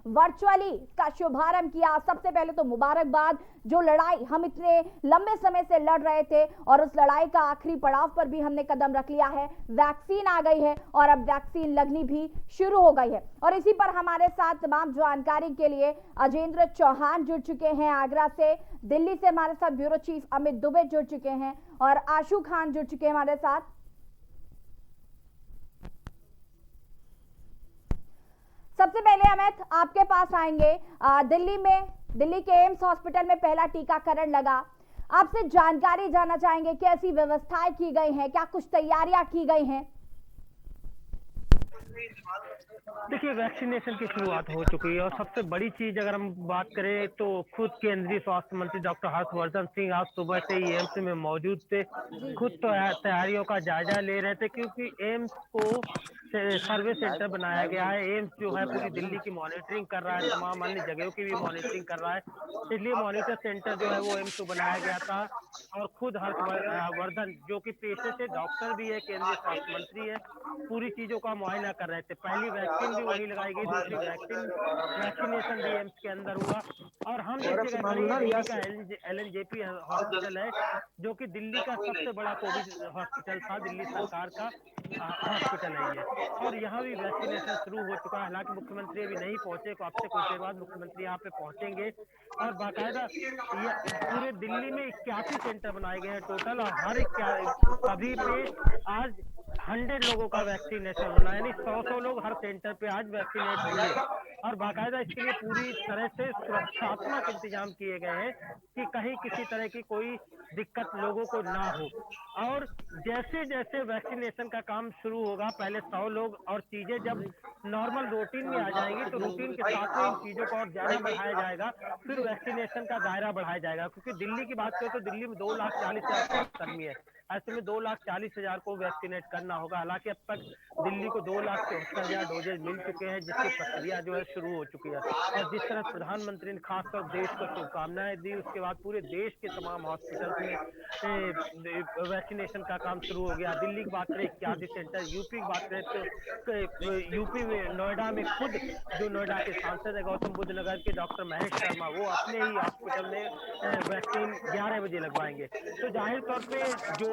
Virtually का शुभारंभ किया। सबसे पहले तो मुबारकबाद, जो लड़ाई हम इतने लंबे समय से लड़ रहे थे और उस लड़ाई का आखिरी पड़ाव पर भी हमने कदम रख लिया है। वैक्सीन आ गई है और अब वैक्सीन लगनी भी शुरू हो गई है। और इसी पर हमारे साथ तमाम जानकारी के लिए अजेंद्र चौहान जुड़ चुके हैं आगरा से। दिल्ली से हमारे साथ ब्यूरो चीफ अमित दुबे जुड़ चुके हैं और आशु खान जुड़ चुके हैं हमारे साथ। सबसे पहले अमित आपके पास आएंगे। दिल्ली के एम्स हॉस्पिटल में पहला टीकाकरण लगा। आपसे जानकारी जानना चाहेंगे, कैसी व्यवस्थाएं की गई हैं, क्या कुछ तैयारियां की गई हैं? देखिए, वैक्सीनेशन की शुरुआत हो चुकी है और सबसे बड़ी चीज अगर हम बात करें तो खुद केंद्रीय स्वास्थ्य मंत्री डॉक्टर हर्षवर्धन सिंह आज सुबह से ही एम्स में मौजूद थे। खुद तो तैयारियों का जायजा ले रहे थे, क्योंकि एम्स को सर्वे सेंटर बनाया गया है। एम्स जो है पूरी दिल्ली की मॉनिटरिंग कर रहा है, तमाम अन्य जगहों की भी मॉनिटरिंग कर रहा है, इसलिए मॉनिटर सेंटर जो है वो एम्स को बनाया गया था। और खुद हर्षवर्धन, जो कि पेशे से डॉक्टर भी है, केंद्रीय स्वास्थ्य मंत्री है, पूरी चीजों का मुआयना कर रहे थे। पहली वैक्सीन भी वही लगाई गई, दूसरी वैक्सीनेशन भी एम्स के अंदर हुआ। और हम जिस जगह खड़े हैं, दिल्ली का LNJP हॉस्पिटल है, जो कि दिल्ली का सबसे बड़ा कोविड हॉस्पिटल था, दिल्ली सरकार का हॉस्पिटल है ये। और यहाँ भी वैक्सीनेशन शुरू हो चुका है। हालांकि मुख्यमंत्री अभी नहीं पहुंचे, अब से कुछ देर बाद मुख्यमंत्री यहाँ पे पहुंचेंगे। और बाकायदा ये पूरे दिल्ली में 81 सेंटर बनाए गए हैं टोटल, और हर सभी पे आज 100 लोगों का वैक्सीनेशन होना, यानी 100 लोग हर सेंटर पे आज वैक्सीनेट होंगे। और बाकायदा इसके लिए पूरी तरह से सुरक्षात्मक इंतजाम किए गए हैं कि कहीं किसी तरह की कोई दिक्कत लोगों को ना हो। और जैसे जैसे वैक्सीनेशन का काम शुरू होगा, पहले 100 लोग, और चीजें जब नॉर्मल रूटीन में आ जाएंगी तो रूटीन के साथ में इन चीजों को और ज्यादा बढ़ाया जाएगा, फिर वैक्सीनेशन का दायरा बढ़ाया जाएगा। क्योंकि दिल्ली की बात करें तो दिल्ली में 2,40,000 स्वास्थ्यकर्मी है, ऐसे में 2,40,000 को वैक्सीनेट करना होगा। हालांकि अब तक दिल्ली को 2,74,000 डोजेज मिल चुके हैं, जिसकी प्रक्रिया जो है शुरू हो चुकी है। और जिस तरह प्रधानमंत्री ने खासकर देश को शुभकामनाएं दी, उसके बाद पूरे देश के तमाम हॉस्पिटल्स में वैक्सीनेशन का काम शुरू हो गया। दिल्ली की बात करें 81 सेंटर, यूपी की बात करें तो यूपी में नोएडा में खुद जो नोएडा के सांसद है गौतम बुद्ध नगर के डॉक्टर महेश शर्मा, वो अपने ही हॉस्पिटल में वैक्सीन 11 बजे लगवाएंगे। तो जाहिर तौर पे जो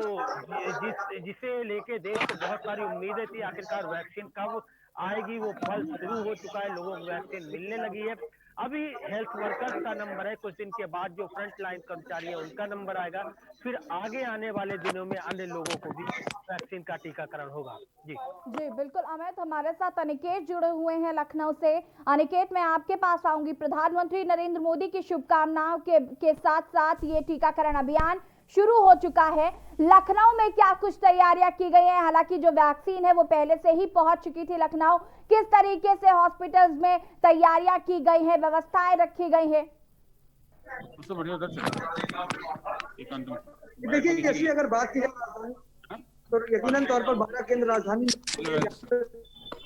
जिसे लेके देश को बहुत सारी उम्मीदें थी, आखिरकार वैक्सीन कब आएगी वो पल शुरू हो चुका है, लोगों को वैक्सीन मिलने लगी है। अभी हेल्थ वर्कर्स का नंबर है, कुछ दिन के बाद जो फ्रंट लाइन कर्मचारी है उनका नंबर आएगा, फिर आगे आने वाले दिनों में अन्य लोगों को भी वैक्सीन का टीकाकरण होगा। जी जी बिल्कुल अमित, हमारे साथ अनिकेत जुड़े हुए हैं लखनऊ से। अनिकेत, मैं आपके पास आऊंगी। प्रधानमंत्री नरेंद्र मोदी की शुभकामनाओं के साथ साथ ये टीकाकरण अभियान शुरू हो चुका है। लखनऊ में क्या कुछ तैयारियां की गई हैं? हालांकि जो वैक्सीन है वो पहले से ही पहुंच चुकी थी लखनऊ। किस तरीके से हॉस्पिटल्स में तैयारियां की गई हैं, व्यवस्थाएं रखी गई हैं? देखिए, ऐसी अगर बात की जाए तो यकीनन तौर पर 12 केंद्र राजधानी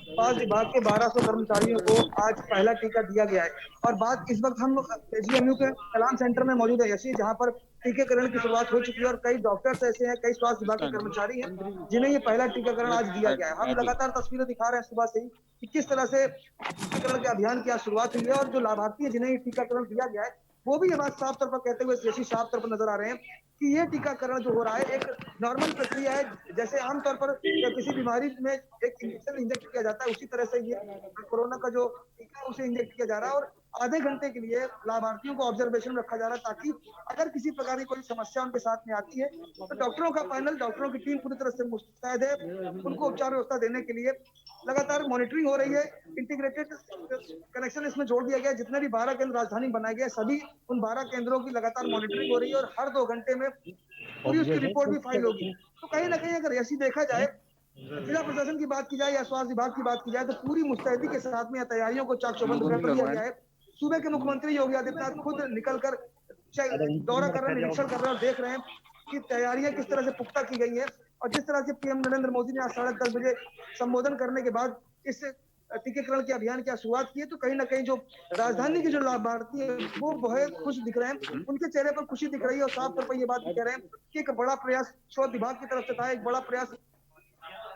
स्वास्थ्य विभाग के 1200 कर्मचारियों को आज पहला टीका दिया गया है। और बात इस वक्त हम KGMU के कलाम सेंटर में मौजूद है यशी, जहां पर टीकाकरण की शुरुआत हो चुकी है और कई डॉक्टर्स ऐसे हैं, कई स्वास्थ्य विभाग के कर्मचारी हैं जिन्हें ये पहला टीकाकरण आज दिया गया है। हम लगातार तस्वीरें दिखा रहे हैं सुबह से ही कि किस तरह से टीकाकरण के अभियान की आज शुरुआत हुई है, और जो लाभार्थी है जिन्हें ये टीकाकरण दिया गया है वो भी ये बात साफ तौर पर कहते हुए यशी साफ तौर पर नजर आ रहे हैं कि ये टीकाकरण जो हो रहा है एक नॉर्मल प्रक्रिया है। जैसे आमतौर पर किसी बीमारी में एक इंजेक्शन इंजेक्ट किया जाता है, उसी तरह से ये कोरोना का जो टीका है उसे इंजेक्ट किया जा रहा है। और आधे घंटे के लिए लाभार्थियों को ऑब्जर्वेशन में रखा जा रहा है, ताकि अगर किसी प्रकार की कोई समस्या उनके साथ में आती है तो डॉक्टरों का पैनल, डॉक्टरों की टीम पूरी तरह से मुस्तैद है उनको उपचार व्यवस्था देने के लिए। लगातार मॉनिटरिंग हो रही है, इंटीग्रेटेड कनेक्शन इसमें जोड़ दिया गया। जितने भी 12 केंद्र राजधानी बनाए गए, सभी उन 12 केंद्रों की लगातार मॉनिटरिंग हो रही है और हर 2 घंटे में पूरी उसकी रिपोर्ट भी फाइल होगी। तो कहीं ना कहीं अगर ऐसी देखा जाए, जिला प्रशासन की बात की जाए या स्वास्थ्य विभाग की बात की जाए, तो पूरी मुस्तैदी के साथ में तैयारियों को चाक चौबंद कर दिया गया है। सूबे के मुख्यमंत्री योगी आदित्यनाथ खुद निकलकर दौरा कर रहे हैं, निरीक्षण कर रहे हैं और देख रहे हैं कि तैयारियां किस तरह से पुख्ता की गई है। और जिस तरह से PM नरेंद्र मोदी ने आज 10:30 बजे संबोधन करने के बाद इस टीकाकरण के अभियान की शुरुआत की है, तो कहीं ना कहीं जो राजधानी के जो लाभार्थी है वो बहुत खुश दिख रहे हैं, उनके चेहरे पर खुशी दिख रही है और साफ तौर पर ये बात कह रहे हैं कि एक बड़ा प्रयास स्वास्थ्य विभाग की तरफ से था, एक बड़ा प्रयास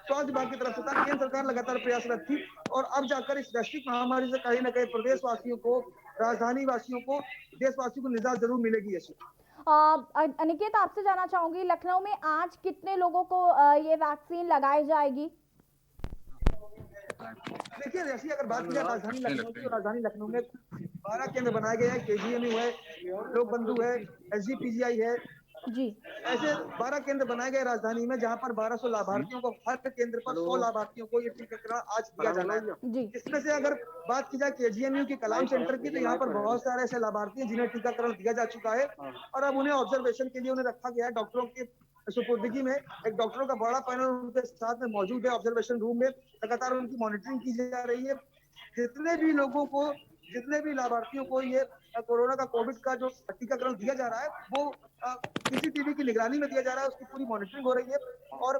स्वास्थ्य विभाग की तरफ से था। केंद्र सरकार लगातार प्रयासरत थी और अब जाकर इस वैश्विक महामारी से कहीं न कहीं प्रदेशवासियों को, राजधानी वासियों को, देशवासियों को निजात जरूर मिलेगी। अनिकेत, आपसे जानना चाहूंगी, लखनऊ में आज कितने लोगों को ये वैक्सीन लगाई जाएगी? देखिए, जैसी अगर बात की जाए राजधानी लखनऊ की, तो राजधानी लखनऊ में 12 केंद्र बनाए गए हैं। केजीएमयू है, लोक बंधु है, एसजीपीजीआई है। जी ऐसे 12 केंद्र बनाए गए राजधानी में, जहां पर 1200 लाभार्थियों को, हर केंद्र पर 100 लाभार्थियों को ये टीकाकरण आज दिया जाना है। जी इसमें से अगर बात की जाए केजीएमयू की कलाम सेंटर की, तो यहाँ पर बहुत सारे ऐसे लाभार्थी हैं जिन्हें टीकाकरण दिया जा चुका है और अब उन्हें ऑब्जर्वेशन के लिए उन्हें रखा गया है। डॉक्टरों की सुपुर्दगी में एक डॉक्टरों का बड़ा पैनल उनके साथ में मौजूद है ऑब्जर्वेशन रूम में। लगातार उनकी मॉनिटरिंग की जा रही है। जितने भी लोगों को, जितने भी लाभार्थियों को ये कोरोना का, कोविड का जो टीकाकरण दिया जा रहा है, वो सीसीटीवी की निगरानी में दिया जा रहा है। उसकी पूरी मॉनिटरिंग हो रही है। और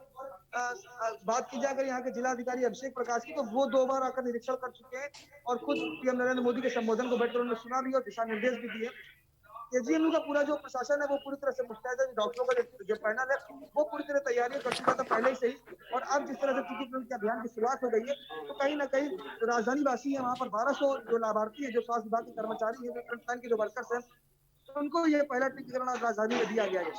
बात की जाए अगर यहाँ के जिलाधिकारी अभिषेक प्रकाश की, तो वो 2 बार आकर निरीक्षण कर चुके हैं और खुद पीएम नरेंद्र मोदी के संबोधन को बैठकर उन्होंने सुना भी और दिशा निर्देश भी दिए। केजीएमयू का पूरा जो प्रशासन है वो पूरी तरह से मुस्तैद है। डॉक्टरों का जो पैनल है वो पूरी तरह तैयारियां कर चुका था पहले ही से ही। और अब जिस तरह से टीकाकरण के अभियान की शुरुआत हो गई है, तो कहीं ना कहीं जो राजधानी वासी है, वहां पर 1200 जो लाभार्थी है, जो स्वास्थ्य विभाग के कर्मचारी है, जो फ्रंटलाइन के जो वर्कर्स हैं, उनको ये पहला टीकाकरण आज राजधानी में दिया गया है।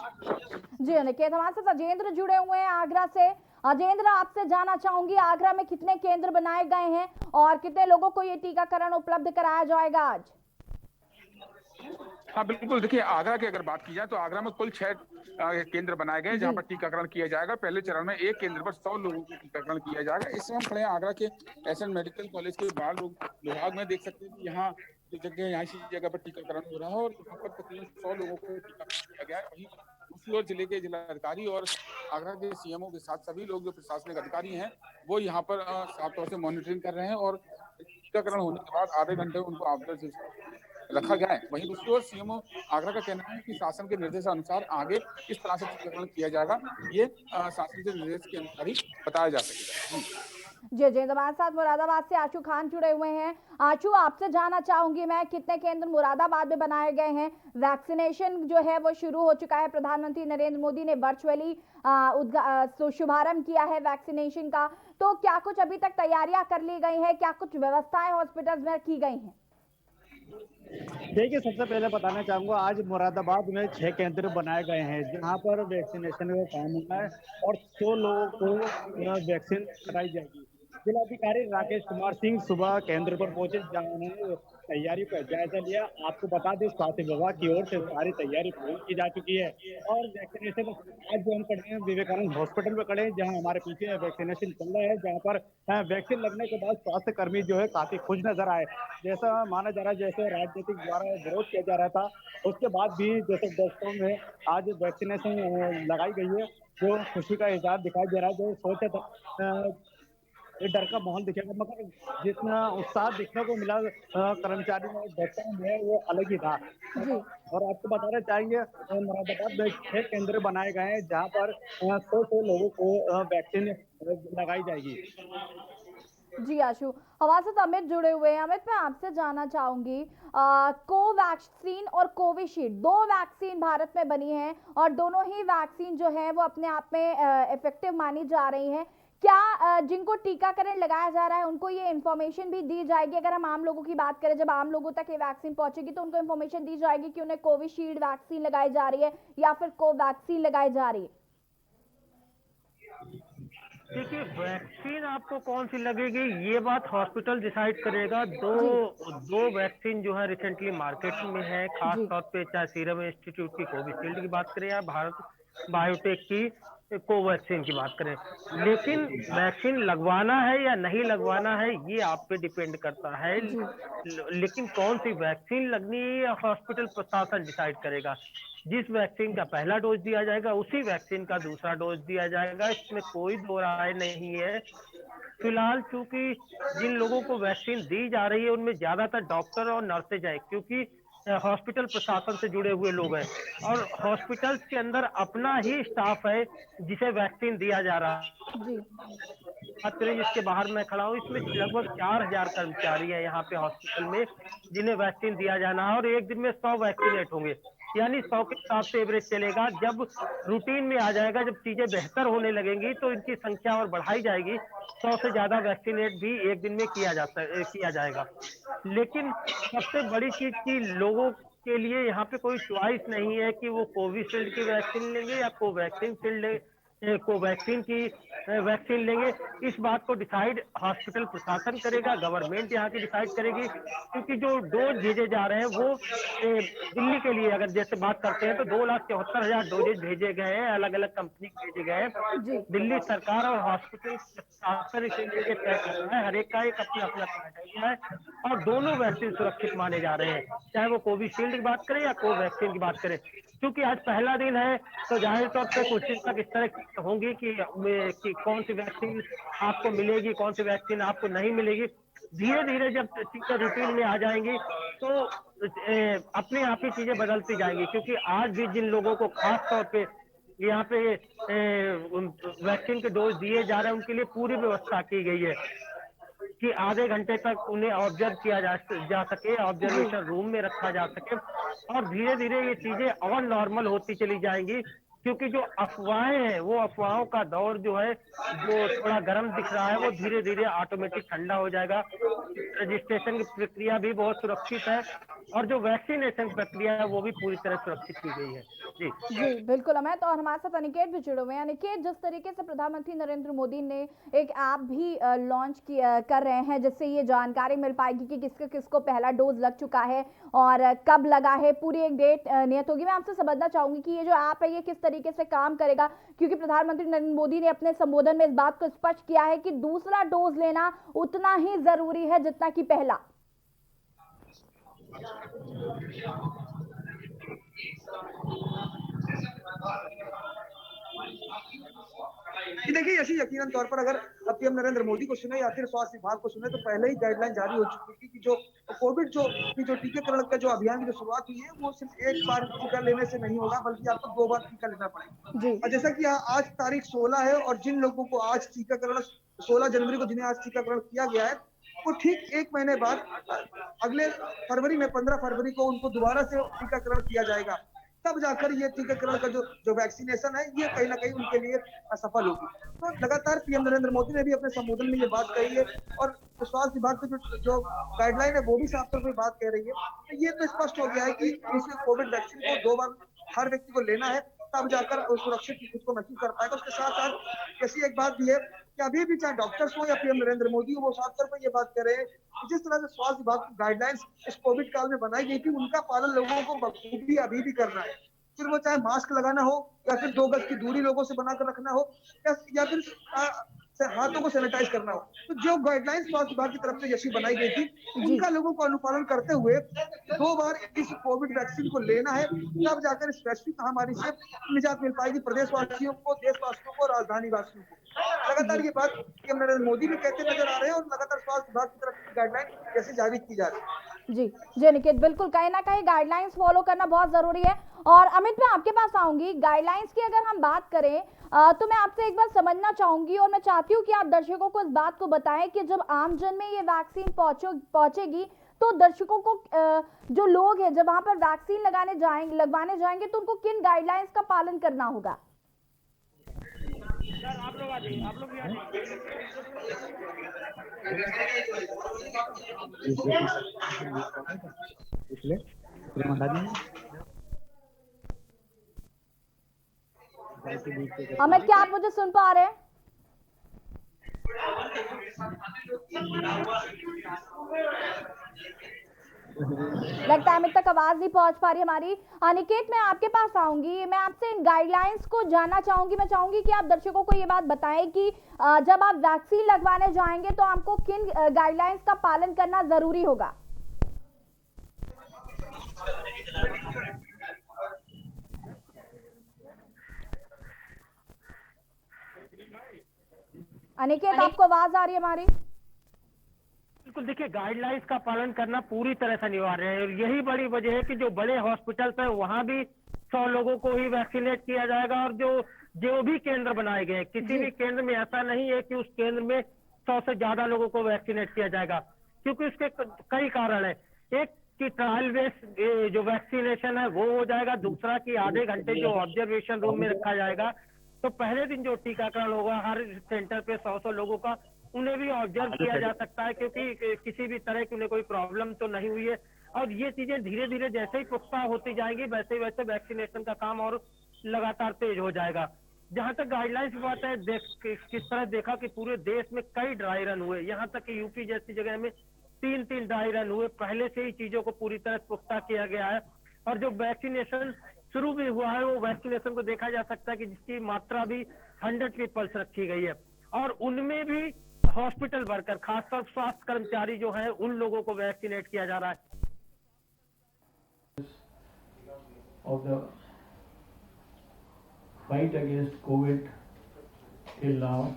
जी अनिकेत, हमारे साथ अजेंद्र जुड़े हुए हैं आगरा से। अजेंद्र, आपसे जानना चाहूंगी, आगरा में कितने केंद्र बनाए गए हैं और कितने लोगों को ये टीकाकरण उपलब्ध कराया जाएगा आज? हाँ बिल्कुल, देखिए आगरा की अगर बात की जाए तो आगरा में कुल 6 केंद्र बनाए गए जहां पर टीकाकरण किया जाएगा। पहले चरण में एक केंद्र पर 100 लोगों को टीकाकरण किया जाएगा। इस समय हम खड़े हैं आगरा के एसएन मेडिकल कॉलेज के बाल रोग विभाग में। देख सकते हैं कि यहाँ यहाँ इसी जगह पर टीकाकरण हो रहा है और यहाँ पर तकरीबन 100 लोगों को टीकाकरण किया गया है। वहीं दूसरी ओर जिले के जिलाधिकारी और आगरा के सीएमओ के साथ सभी लोग जो प्रशासनिक अधिकारी हैं वो यहाँ पर साफ तौर से मॉनिटरिंग कर रहे हैं और टीकाकरण होने के बाद आधे घंटे उनको ऑब्जर्वेशन रखा गया है। वहीं दूसरी ओर सीएमओ आगरा का कहना है कि शासन के निर्देशानुसार आगे किस तरह से टीकाकरण किया जाएगा, ये शासन के निर्देश के अनुसार ही बताया जा सकेगा। जी जी, हमारे साथ मुरादाबाद से आशु खान जुड़े हुए हैं। आशु, आपसे जानना चाहूंगी मैं, कितने केंद्र मुरादाबाद में बनाए गए हैं? वैक्सीनेशन जो है वो शुरू हो चुका है। प्रधानमंत्री नरेंद्र मोदी ने वर्चुअली शुभारंभ किया है वैक्सीनेशन का। तो क्या कुछ अभी तक तैयारियां कर ली गई है? क्या कुछ व्यवस्थाएं हॉस्पिटल में की गई हैं? देखिए, सबसे पहले बताना चाहूंगा, आज मुरादाबाद में 6 केंद्र बनाए गए हैं जहां पर वैक्सीनेशन का काम होना है और 100 लोगों को वैक्सीन कराई जाएगी। जिलाधिकारी राकेश कुमार सिंह सुबह केंद्र पर पहुंचे, जहां उन्होंने तैयारी का जायजा लिया। आपको बता दें, स्वास्थ्य विभाग की ओर से सारी तैयारी पूरी की जा चुकी है और वैक्सीनेशन आज जो हम खड़े हैं विवेकानंद हॉस्पिटल में खड़े हैं, जहां हमारे पीछे वैक्सीनेशन चल रहा है, जहां पर वैक्सीन लगने के बाद स्वास्थ्य कर्मी जो है काफी खुश नजर आए। जैसा माना जा रहा है, जैसे राजनीतिक द्वारा विरोध किया जा रहा था, उसके बाद भी जैसे दस्तों में आज वैक्सीनेशन लगाई गई है, जो खुशी का इजहार दिखाई दे रहा है। जो सोचा था ये डर का माहौल दिखेगा, मगर जितना उत्साह देखने को मिला कर्मचारी में, डॉक्टरों में, वो अलग ही था। और आपको बताना चाहेंगे, मुरादाबाद में 6 केंद्र बनाए गए हैं जहां पर 100 लोगों को वैक्सीन लगाई जाएगी। जी आशु, हमारे साथ अमित जुड़े हुए हैं। अमित, मैं आपसे जानना चाहूंगी, कोवैक्सीन और कोविशील्ड 2 वैक्सीन भारत में बनी हैं और दोनों ही वैक्सीन जो है वो अपने आप में इफेक्टिव मानी जा रही हैं। क्या जिनको टीकाकरण लगाया जा रहा है उनको ये इन्फॉर्मेशन भी दी जाएगी? अगर हम आम लोगों की बात करें, जब आम लोगों तक ये वैक्सीन पहुंचेगी तो उनको इन्फॉर्मेशन दी जाएगी कि उन्हें कोविशील्ड वैक्सीन लगाई जा रही है या फिर कोवैक्सीन लगाई जा रही है? देखिए, वैक्सीन आपको कौन सी लगेगी ये बात हॉस्पिटल डिसाइड करेगा। दो वैक्सीन जो है रिसेंटली मार्केट में है, खास तौर पे चाहे सीरम इंस्टीट्यूट की कोविशील्ड की बात करें या भारत बायोटेक की कोवैक्सीन की बात करें, लेकिन वैक्सीन लगवाना है या नहीं लगवाना है ये आप पे डिपेंड करता है। लेकिन कौन सी वैक्सीन लगनी है ये हॉस्पिटल प्रशासन डिसाइड करेगा। जिस वैक्सीन का पहला डोज दिया जाएगा उसी वैक्सीन का दूसरा डोज दिया जाएगा, इसमें कोई दो राय नहीं है। फिलहाल चूंकि जिन लोगों को वैक्सीन दी जा रही है उनमें ज्यादातर डॉक्टर और नर्सेज है, क्योंकि हॉस्पिटल प्रशासन से जुड़े हुए लोग हैं और हॉस्पिटल के अंदर अपना ही स्टाफ है जिसे वैक्सीन दिया जा रहा है। बात करें जिसके बाहर मैं खड़ा हूँ, इसमें लगभग 4000 कर्मचारी है यहाँ पे हॉस्पिटल में जिन्हें वैक्सीन दिया जाना है और एक दिन में 100 वैक्सीनेट होंगे। यानी 100 के हिसाब से एवरेज चलेगा। जब रूटीन में आ जाएगा, जब चीजें बेहतर होने लगेंगी तो इनकी संख्या और बढ़ाई जाएगी। 100 से ज्यादा वैक्सीनेट भी एक दिन में किया जाएगा। लेकिन सबसे बड़ी चीज की लोगों के लिए यहाँ पे कोई च्वाइस नहीं है कि वो कोविशील्ड की वैक्सीन लेंगे या कोवैक्सीन की वैक्सीन लेंगे। इस बात को डिसाइड हॉस्पिटल प्रशासन करेगा, गवर्नमेंट यहाँ की डिसाइड करेगी। क्योंकि जो डोज भेजे जा रहे हैं वो दिल्ली के लिए अगर जैसे बात करते हैं तो 2,74,000 डोजेज भेजे गए हैं, अलग अलग कंपनी के भेजे गए हैं। दिल्ली सरकार और हॉस्पिटल प्रशासन इसे लेके तय कर रहा है, हर एक का एक अपना अपना क्राइटेरिया है और दोनों वैक्सीन सुरक्षित माने जा रहे हैं, चाहे वो कोविशील्ड की बात करें या कोवैक्सीन की बात करें। क्योंकि आज पहला दिन है तो जाहिर तौर पर कुछ दिन तक इस तरह की होंगी कि कौन सी वैक्सीन आपको मिलेगी, कौन सी वैक्सीन आपको नहीं मिलेगी। धीरे धीरे जब चीजें रूटीन में आ जाएंगी तो अपने आप ही चीजें बदलती जाएंगी। क्योंकि आज भी जिन लोगों को खास तौर पे यहाँ पे वैक्सीन के डोज दिए जा रहे हैं उनके लिए पूरी व्यवस्था की गई है कि आधे घंटे तक उन्हें ऑब्जर्व किया जा सके, ऑब्जर्वेशन रूम में रखा जा सके और धीरे धीरे ये चीजें और नॉर्मल होती चली जाएंगी। क्योंकि जो अफवाहें हैं वो अफवाहों का दौर जो है जो थोड़ा गर्म दिख रहा है वो धीरे धीरे ऑटोमेटिक ठंडा हो जाएगा। रजिस्ट्रेशन की प्रक्रिया भी बहुत सुरक्षित है और जो वैक्सीनेशन प्रक्रिया है वो भी पूरी तरह सुरक्षित की गई है। जी बिल्कुल अमित, और हमारे साथ अनिकेत भी जुड़े हुए हैं। अनिकेत, जिस तरीके से प्रधानमंत्री नरेंद्र मोदी ने एक ऐप भी लॉन्च कर रहे हैं जिससे ये जानकारी मिल पाएगी कि किसको पहला डोज लग चुका है और कब लगा है, पूरी एक डेट नियत होगी। मैं आपसे समझना चाहूंगी कि ये जो ऐप है ये किस तरीके से काम करेगा, क्योंकि प्रधानमंत्री नरेंद्र मोदी ने अपने संबोधन में इस बात को स्पष्ट किया है कि दूसरा डोज लेना उतना ही जरूरी है जितना कि पहला। देखिए यशी यकीनन तौर पर अगर पीएम नरेंद्र मोदी को सुने या फिर स्वास्थ्य विभाग को सुने तो पहले ही गाइडलाइन जारी हो चुकी थी कि जो कोविड जो टीकाकरण का जो अभियान की जो शुरुआत हुई है वो सिर्फ एक बार टीका लेने से नहीं होगा बल्कि आपको 2 बार टीका लेना पड़ेगा। और जैसा कि आज तारीख 16 है और जिन लोगों को आज टीकाकरण 16 जनवरी को जिन्हें आज टीकाकरण किया गया है वो ठीक 1 महीने बाद अगले फरवरी में 15 फरवरी को उनको दोबारा से टीकाकरण किया जाएगा। तब जाकर ये टीकाकरण का जो वैक्सीनेशन है ये कहीं ना कहीं उनके लिए असफल होगी। तो लगातार पीएम नरेंद्र मोदी ने भी अपने संबोधन में ये बात कही है और स्वास्थ्य विभाग की जो गाइडलाइन है वो भी साफ तौर पर बात कह रही है। तो ये तो स्पष्ट हो गया है कि इस कोविड वैक्सीन को 2 बार हर व्यक्ति को लेना है, तब जाकर सुरक्षित खुद को महसूस कर पाएगा। उसके साथ साथ ऐसी एक बात भी है कि अभी भी चाहे डॉक्टर्स हो या पीएम नरेंद्र मोदी हो वो साफ तौर पर ये बात कर रहे हैं कि जिस तरह से स्वास्थ्य विभाग की गाइडलाइंस इस कोविड काल में बनाई गई थी उनका पालन लोगों को बखूबी अभी भी करना है। फिर वो चाहे मास्क लगाना हो या फिर 2 गज की दूरी लोगों से बनाकर रखना हो या फिर हाथों को सैनिटाइज करना हो। तो जो गाइडलाइंस स्वास्थ्य विभाग की तरफ से यशी बनाई गई थी उनका लोगों को अनुपालन करते हुए 2 बार इस कोविड वैक्सीन को लेना है, तब जाकर इस वैश्विक महामारी से निजात मिल पाएगी प्रदेशवासियों को, देशवासियों को, राजधानी वासियों को। लगातार ये बात पीएम नरेंद्र मोदी भी कहते नजर आ रहे हैं और लगातार स्वास्थ्य विभाग की तरफ से गाइडलाइन जैसे जारी की जा रही है। जी निकेत, बिल्कुल कहीं ना कहीं गाइडलाइंस फॉलो करना बहुत जरूरी है। और अमित, मैं आपके पास आऊंगी। गाइडलाइंस की अगर हम बात करें तो मैं आपसे एक बार समझना चाहूंगी और मैं चाहती हूँ कि आप दर्शकों को इस बात को बताएं कि जब आमजन में ये वैक्सीन पहुंचेगी तो दर्शकों को जो लोग हैं जब वहां पर वैक्सीन लगवाने जाएंगे तो उनको किन गाइडलाइंस का पालन करना होगा? आप लोग आ जाइए, आप लोग भी आ जाइए। अमित, क्या आप मुझे सुन पा रहे हैं? लगता है अमित तक आवाज नहीं पहुंच पा रही हमारी। अनिकेत, मैं आपके पास आऊंगी। मैं आपसे इन गाइडलाइंस को जानना चाहूंगी। मैं चाहूंगी कि आप दर्शकों को ये बात बताएं कि जब आप वैक्सीन लगवाने जाएंगे तो आपको किन गाइडलाइंस का पालन करना जरूरी होगा। अनिकेत, आपको आवाज आ रही है हमारी? बिल्कुल, देखिए गाइडलाइंस का पालन करना पूरी तरह से अनिवार्य है और यही बड़ी वजह है कि जो बड़े हॉस्पिटल है वहां भी 100 लोगों को ही वैक्सीनेट किया जाएगा और जो भी केंद्र बनाए गए किसी भी केंद्र में ऐसा नहीं है कि उस केंद्र में 100 से ज्यादा लोगों को वैक्सीनेट किया जाएगा, क्योंकि उसके कई कारण है। एक कि ट्रायल बेस्ड जो वैक्सीनेशन है वो हो जाएगा। दूसरा कि आधे घंटे जो ऑब्जर्वेशन रूम में रखा जाएगा, तो पहले दिन जो टीकाकरण होगा हर सेंटर पे 100 लोगों का, उन्हें भी ऑब्जर्व किया जा सकता है, क्योंकि किसी भी तरह की उन्हें कोई प्रॉब्लम तो नहीं हुई है। और ये चीजें धीरे धीरे जैसे ही पुख्ता होती जाएंगी वैसे वैसे वैक्सीनेशन का काम और लगातार तेज हो जाएगा। जहां तक गाइडलाइंस की बात है, किस तरह देखा कि पूरे देश में कई ड्राई रन हुए, यहाँ तक कि यूपी जैसी जगह में 3-3 ड्राई रन हुए। पहले से ही चीजों को पूरी तरह पुख्ता किया गया है। और जो वैक्सीनेशन शुरू भी हुआ है, वो वैक्सीनेशन को देखा जा सकता है कि जिसकी मात्रा भी 100 की पल्स रखी गई है। और उनमें भी हॉस्पिटल वर्कर, खासकर स्वास्थ्य कर्मचारी जो है, उन लोगों को वैक्सीनेट किया जा रहा है। Of the fight against COVID till now,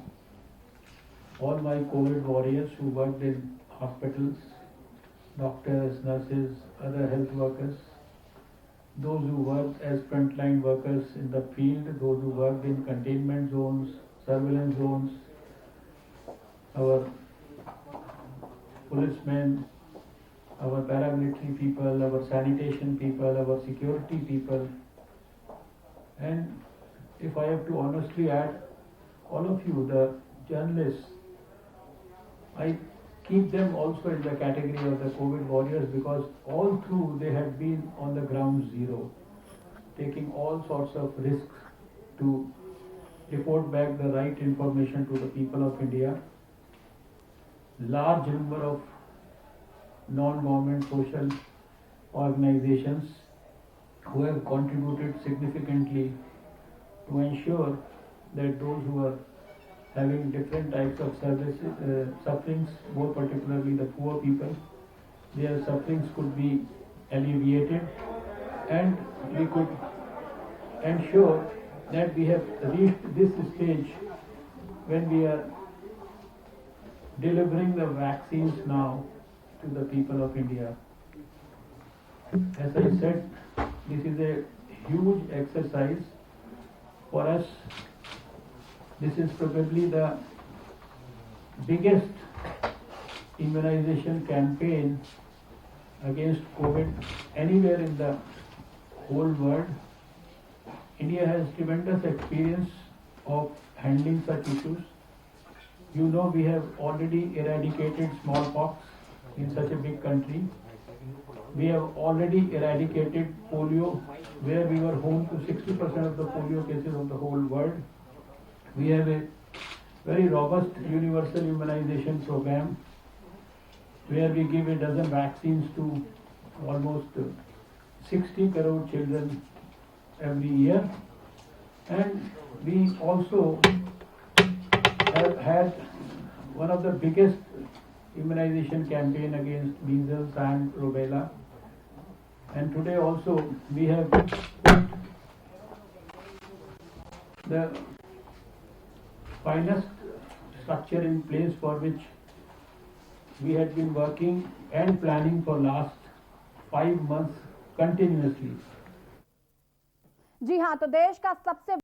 all my COVID warriors who worked in hospitals, doctors, nurses, other health workers, those who worked as frontline workers in the field, those who worked in containment zones, surveillance zones, our policemen, our paramilitary people, our sanitation people, our security people, and if I have to honestly add, all of you, the journalists, I keep them also in the category of the COVID warriors, because all through they have been on the ground zero, taking all sorts of risks to report back the right information to the people of India. Large number of non-government social organizations who have contributed significantly to ensure that those who are having different types of sufferings, more particularly the poor people, their sufferings could be alleviated, and we could ensure that we have reached this stage when we are delivering the vaccines now to the people of India. As I said, this is a huge exercise for us. This is probably the biggest immunization campaign against COVID anywhere in the whole world. India has tremendous experience of handling such issues. You know, we have already eradicated smallpox in such a big country. We have already eradicated polio, where we were home to 60% of the polio cases of the whole world. We have a very robust universal immunization program, where we give a dozen vaccines to almost 60 crore children every year. And we also have had one of the biggest immunization campaign against measles and rubella. And today also we have put the finest structure in place for which we had been working and planning for last 5 months continuously. जी हाँ, तो देश का सबसे